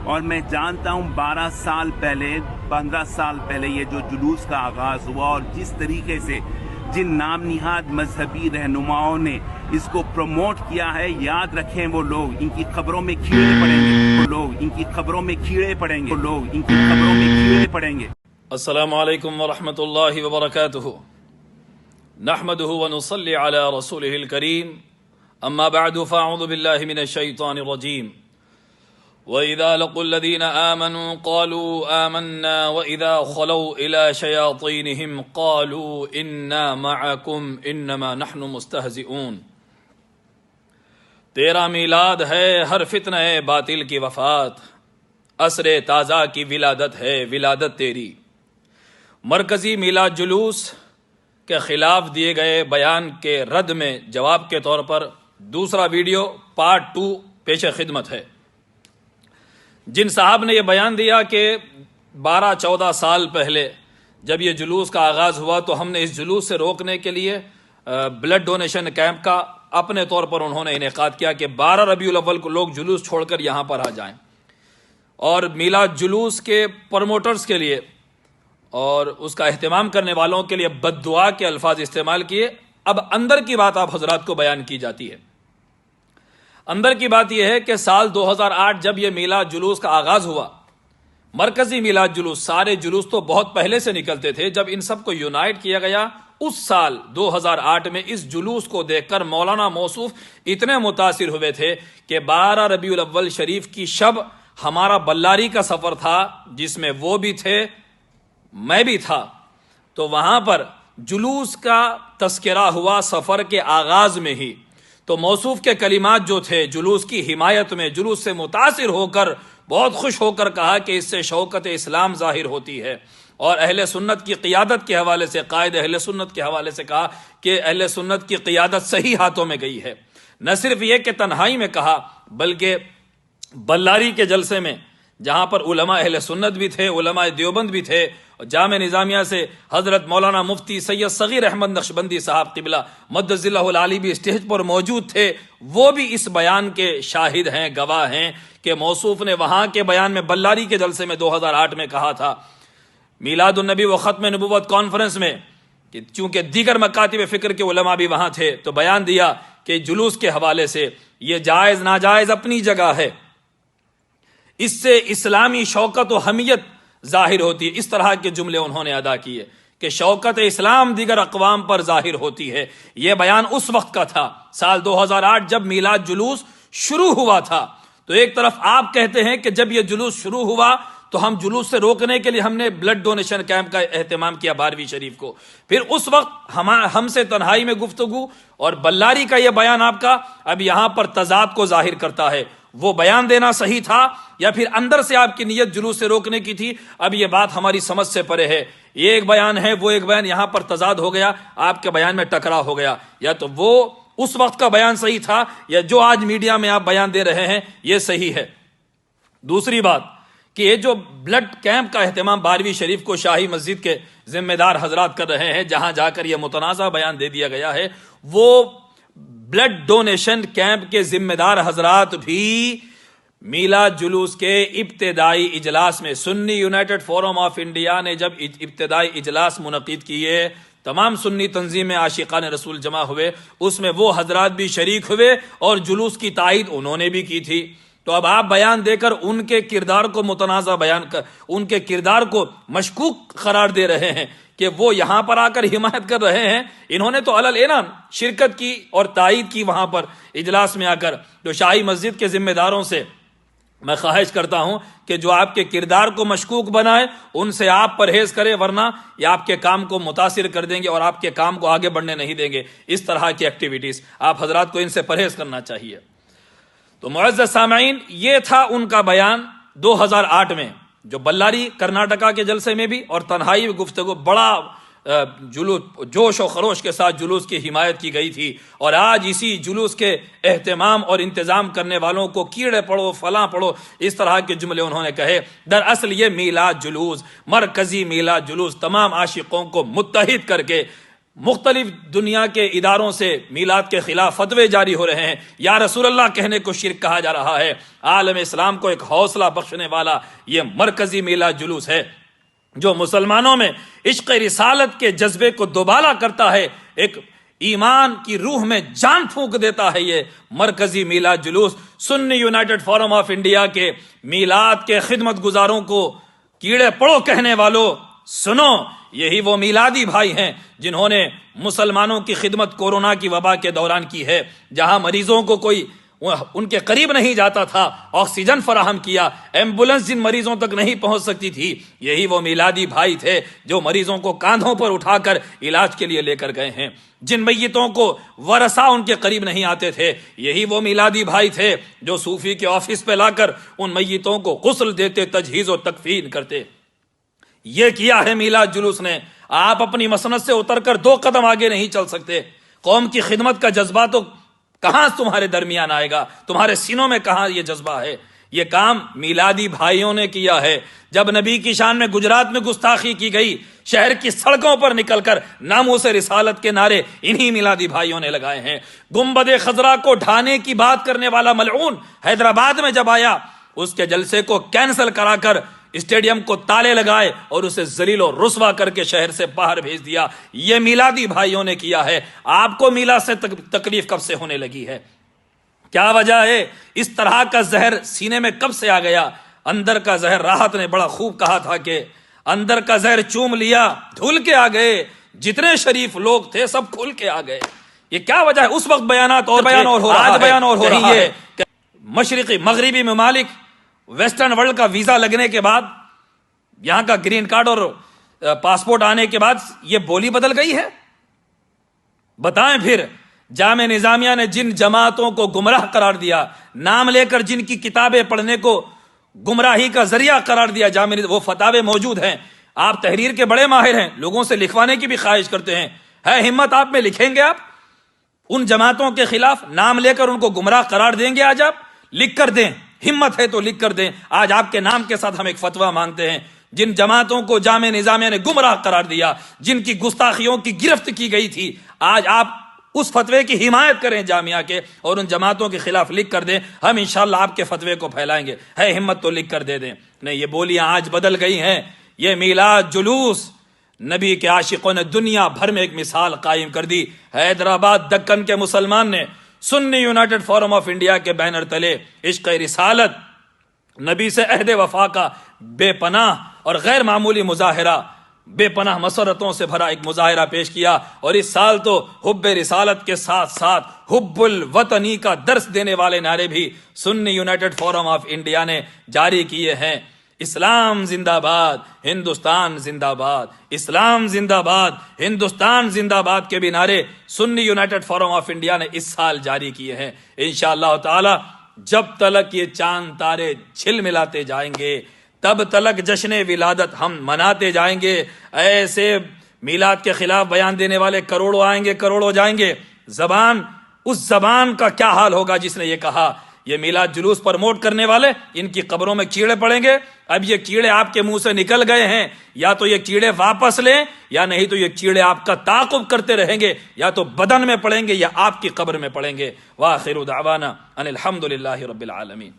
اور میں جانتا ہوں 12 سال پہلے 15 سال پہلے یہ جو جلوس کا آغاز ہوا اور جس طریقے سے جن نام نہاد مذہبی رہنماؤں نے اس کو پروموٹ کیا ہے، یاد رکھیں وہ لوگ ان کی خبروں میں کیڑے پڑیں گے، وہ لوگ ان کی خبروں میں کیڑے پڑیں گے، وہ لوگ ان کی خبروں میں کیڑے پڑیں گے۔ السلام علیکم ورحمۃ اللہ وبرکاتہ، نحمده ونصلي على رسوله الكريم، اما بعد فاعوذ بالله من الشيطان الرجيم۔ وَإِذَا لَقُوا الَّذِينَ آمَنُوا قَالُوا آمَنَّا وَإِذَا خَلَوْا إِلَى شَيَاطِينِهِمْ قَالُوا إِنَّا مَعَكُمْ إِنَّمَا نَحْنُ مُسْتَهْزِئُونَ۔ تیرا میلاد ہے ہر فتنہ باطل کی وفات، عصر تازہ کی ولادت ہے ولادت تیری۔ مرکزی میلاد جلوس کے خلاف دیے گئے بیان کے رد میں جواب کے طور پر دوسرا ویڈیو پارٹ 2 پیش خدمت ہے۔ جن صاحب نے یہ بیان دیا کہ 12-14 سال پہلے جب یہ جلوس کا آغاز ہوا تو ہم نے اس جلوس سے روکنے کے لیے بلڈ ڈونیشن کیمپ کا اپنے طور پر انہوں نے انعقاد کیا کہ 12 ربیع الاول کو لوگ جلوس چھوڑ کر یہاں پر آ جائیں، اور میلاد جلوس کے پروموٹرز کے لیے اور اس کا اہتمام کرنے والوں کے لیے بد دعا کے الفاظ استعمال کیے۔ اب اندر کی بات آپ حضرات کو بیان کی جاتی ہے۔ اندر کی بات یہ ہے کہ سال 2008 جب یہ میلاد جلوس کا آغاز ہوا، مرکزی میلاد جلوس، سارے جلوس تو بہت پہلے سے نکلتے تھے، جب ان سب کو یونائٹ کیا گیا اس سال 2008 میں اس جلوس کو دیکھ کر مولانا موصوف اتنے متاثر ہوئے تھے کہ 12 ربیع الاول شریف کی شب ہمارا بلاری کا سفر تھا جس میں وہ بھی تھے میں بھی تھا، تو وہاں پر جلوس کا تذکرہ ہوا سفر کے آغاز میں ہی، تو موصوف کے کلمات جو تھے جلوس کی حمایت میں، جلوس سے متاثر ہو کر بہت خوش ہو کر کہا کہ اس سے شوکت اسلام ظاہر ہوتی ہے، اور اہل سنت کی قیادت کے حوالے سے، قائد اہل سنت کے حوالے سے کہا کہ اہل سنت کی قیادت صحیح ہاتھوں میں گئی ہے۔ نہ صرف یہ کہ تنہائی میں کہا بلکہ بلاری کے جلسے میں جہاں پر علماء اہل سنت بھی تھے، علماء دیوبند بھی تھے، جامع نظامیہ سے حضرت مولانا مفتی سید صغیر احمد نقشبندی صاحب قبلہ مدظ اللہ العالی بھی اسٹیج پر موجود تھے، وہ بھی اس بیان کے شاہد ہیں، گواہ ہیں کہ موصوف نے وہاں کے بیان میں بلاری کے جلسے میں 2008 میں کہا تھا میلاد النبی و ختم نبوت کانفرنس میں، کہ چونکہ دیگر مکاتب فکر کے علماء بھی وہاں تھے، تو بیان دیا کہ جلوس کے حوالے سے یہ جائز ناجائز اپنی جگہ ہے، اس سے اسلامی شوکت و حمیت ظاہر ہوتی ہے۔ اس طرح کے جملے انہوں نے ادا کیے کہ شوکت اسلام دیگر اقوام پر ظاہر ہوتی ہے۔ یہ بیان اس وقت کا تھا، سال 2008 جب میلاد جلوس شروع ہوا تھا۔ تو ایک طرف آپ کہتے ہیں کہ جب یہ جلوس شروع ہوا تو ہم جلوس سے روکنے کے لیے ہم نے بلڈ ڈونیشن کیمپ کا اہتمام کیا 12ویں شریف کو، پھر اس وقت ہم سے تنہائی میں گفتگو اور بلاری کا یہ بیان آپ کا اب یہاں پر تضاد کو ظاہر کرتا ہے۔ وہ بیان دینا صحیح تھا یا پھر اندر سے آپ کی نیت جلوس سے روکنے کی تھی، اب یہ بات ہماری سمجھ سے پرے ہے۔ یہ ایک بیان ہے، وہ ایک بیان، یہاں پر تضاد ہو گیا، آپ کے بیان میں ٹکرا ہو گیا، یا تو وہ اس وقت کا بیان صحیح تھا یا جو آج میڈیا میں آپ بیان دے رہے ہیں یہ صحیح ہے۔ دوسری بات کہ یہ جو بلڈ کیمپ کا اہتمام 12ویں شریف کو شاہی مسجد کے ذمہ دار حضرات کر رہے ہیں، جہاں جا کر یہ متنازع بیان دے دیا گیا ہے، وہ بلڈ ڈونیشن کیمپ کے ذمہ دار حضرات بھی میلاد جلوس کے ابتدائی اجلاس میں، سنی یونائٹڈ فورم آف انڈیا نے جب ابتدائی اجلاس منعقد کیے، تمام سنی تنظیمیں عاشقان رسول جمع ہوئے، اس میں وہ حضرات بھی شریک ہوئے اور جلوس کی تائید انہوں نے بھی کی تھی۔ تو اب آپ بیان دے کر ان کے کردار کو متنازع بیان کر، ان کے کردار کو مشکوک قرار دے رہے ہیں کہ وہ یہاں پر آ کر حمایت کر رہے ہیں۔ انہوں نے تو علل اعلان شرکت کی اور تائید کی وہاں پر اجلاس میں آ کر۔ تو شاہی مسجد کے ذمہ داروں سے میں خواہش کرتا ہوں کہ جو آپ کے کردار کو مشکوک بنائے ان سے آپ پرہیز کریں، ورنہ یہ آپ کے کام کو متاثر کر دیں گے اور آپ کے کام کو آگے بڑھنے نہیں دیں گے۔ اس طرح کی ایکٹیویٹیز آپ حضرات کو ان سے پرہیز کرنا چاہیے۔ تو معزز سامعین، یہ تھا ان کا بیان 2008 میں، جو بلاری کرناٹکا کے جلسے میں بھی اور تنہائی میں گفتگو، بڑا جوش و خروش کے ساتھ جلوس کی حمایت کی گئی تھی، اور آج اسی جلوس کے اہتمام اور انتظام کرنے والوں کو کیڑے پڑو، فلاں پڑو، اس طرح کے جملے انہوں نے کہے۔ دراصل یہ میلاد جلوس، مرکزی میلاد جلوس، تمام عاشقوں کو متحد کر کے مختلف دنیا کے اداروں سے میلاد کے خلاف فتوے جاری ہو رہے ہیں. یا رسول اللہ کہنے کو شرک کہا جا رہا ہے. عالم اسلام کو ایک حوصلہ بخشنے والا یہ مرکزی میلاد جلوس ہے جو مسلمانوں میں عشق رسالت کے جذبے کو دوبالا کرتا ہے، ایک ایمان کی روح میں جان پھونک دیتا ہے. یہ مرکزی میلاد جلوس سنی یونائٹڈ فورم آف انڈیا کے میلاد کے خدمت گزاروں کو کیڑے پڑو کہنے والوں سنو، یہی وہ میلادی بھائی ہیں جنہوں نے مسلمانوں کی خدمت کورونا کی وبا کے دوران کی ہے. جہاں مریضوں کو کوئی ان کے قریب نہیں جاتا تھا، آکسیجن فراہم کیا، ایمبولنس جن مریضوں تک نہیں پہنچ سکتی تھی، یہی وہ میلادی بھائی تھے جو مریضوں کو کاندھوں پر اٹھا کر علاج کے لیے لے کر گئے ہیں. جن میتوں کو ورثہ ان کے قریب نہیں آتے تھے، یہی وہ میلادی بھائی تھے جو صوفی کے آفس پہ لا کر ان میتوں کو غسل دیتے، تجہیز و تکفین کرتے. یہ کیا ہے میلاد جلوس نے. آپ اپنی مسند سے اتر کر 2 قدم آگے نہیں چل سکتے. قوم کی خدمت کا جذبہ تو کہاں تمہارے درمیان آئے گا؟ تمہارے سینوں میں کہاں یہ جذبہ ہے؟ یہ کام میلادی بھائیوں نے کیا ہے. جب نبی کی شان میں گجرات میں گستاخی کی گئی، شہر کی سڑکوں پر نکل کر ناموس رسالت کے نعرے انہی میلادی بھائیوں نے لگائے ہیں. گنبد خضرا کو ڈھانے کی بات کرنے والا ملعون حیدرآباد میں جب آیا، اس کے جلسے کو کینسل کرا کر اسٹیڈیم کو تالے لگائے اور اسے ذلیل و رسوا کر کے شہر سے باہر بھیج دیا. یہ میلادی بھائیوں نے کیا ہے. آپ کو میلاد سے تکلیف کب سے ہونے لگی ہے؟ کیا وجہ ہے؟ اس طرح کا زہر سینے میں کب سے آ گیا؟ اندر کا زہر، راحت نے بڑا خوب کہا تھا کہ اندر کا زہر چوم لیا، دھل کے آ گئے، جتنے شریف لوگ تھے سب کھل کے آ گئے. یہ کیا وجہ ہے؟ اس وقت بیانات اور بیان اور ہو رہا ہے، بیان اور ہو رہا ہے کہ مشرقی مغربی ممالک ویسٹرن ورلڈ کا ویزا لگنے کے بعد، یہاں کا گرین کارڈ اور پاسپورٹ آنے کے بعد یہ بولی بدل گئی ہے. بتائیں پھر جامعہ نظامیہ نے جن جماعتوں کو گمراہ قرار دیا، نام لے کر جن کی کتابیں پڑھنے کو گمراہی کا ذریعہ قرار دیا، وہ فتاوے موجود ہیں. آپ تحریر کے بڑے ماہر ہیں، لوگوں سے لکھوانے کی بھی خواہش کرتے ہیں. ہے ہمت آپ میں، لکھیں گے آپ ان جماعتوں کے خلاف؟ نام لے کر ان کو گمراہ قرار دیں گے؟ آج آپ لکھ کر دیں، ہمت ہے تو لکھ کر دیں. آج آپ کے نام کے ساتھ ہم ایک فتویٰ مانگتے ہیں. جن جماعتوں کو جامعہ نظامیہ نے گمراہ قرار دیا، جن کی گستاخیوں کی گرفت کی گئی تھی، آج آپ اس فتوے کی حمایت کریں جامعہ کے، اور ان جماعتوں کے خلاف لکھ کر دیں. ہم انشاءاللہ آپ کے فتوے کو پھیلائیں گے. ہے ہمت تو لکھ کر دے دیں. نہیں، یہ بولیاں آج بدل گئی ہیں. یہ میلاد جلوس نبی کے عاشقوں نے دنیا بھر میں ایک مثال قائم کر دی. حیدرآباد دکن کے مسلمان نے سنی یونائٹڈ فورم آف انڈیا کے بینر تلے عشق رسالت، نبی سے عہد وفا کا بے پناہ اور غیر معمولی مظاہرہ، بے پناہ مسرتوں سے بھرا ایک مظاہرہ پیش کیا. اور اس سال تو حب رسالت کے ساتھ ساتھ حب الوطنی کا درس دینے والے نعرے بھی سنی یونائٹڈ فورم آف انڈیا نے جاری کیے ہیں. اسلام زندہ باد، ہندوستان زندہ باد، اسلام زندہ باد، ہندوستان زندہ باد کے بھی نعرے سنی یونائٹڈ فورم آف انڈیا نے اس سال جاری کیے ہیں. انشاءاللہ تعالی جب تلک یہ چاند تارے چھل ملاتے جائیں گے، تب تلک جشن ولادت ہم مناتے جائیں گے. ایسے میلاد کے خلاف بیان دینے والے کروڑوں آئیں گے، کروڑوں جائیں گے. اس زبان کا کیا حال ہوگا جس نے یہ کہا؟ یہ میلاد جلوس پروموٹ کرنے والے، ان کی قبروں میں کیڑے پڑیں گے. اب یہ کیڑے آپ کے منہ سے نکل گئے ہیں، یا تو یہ کیڑے واپس لیں، یا نہیں تو یہ کیڑے آپ کا تعاقب کرتے رہیں گے، یا تو بدن میں پڑیں گے یا آپ کی قبر میں پڑیں گے. وآخر دعوانا ان الحمدللہ رب العالمین.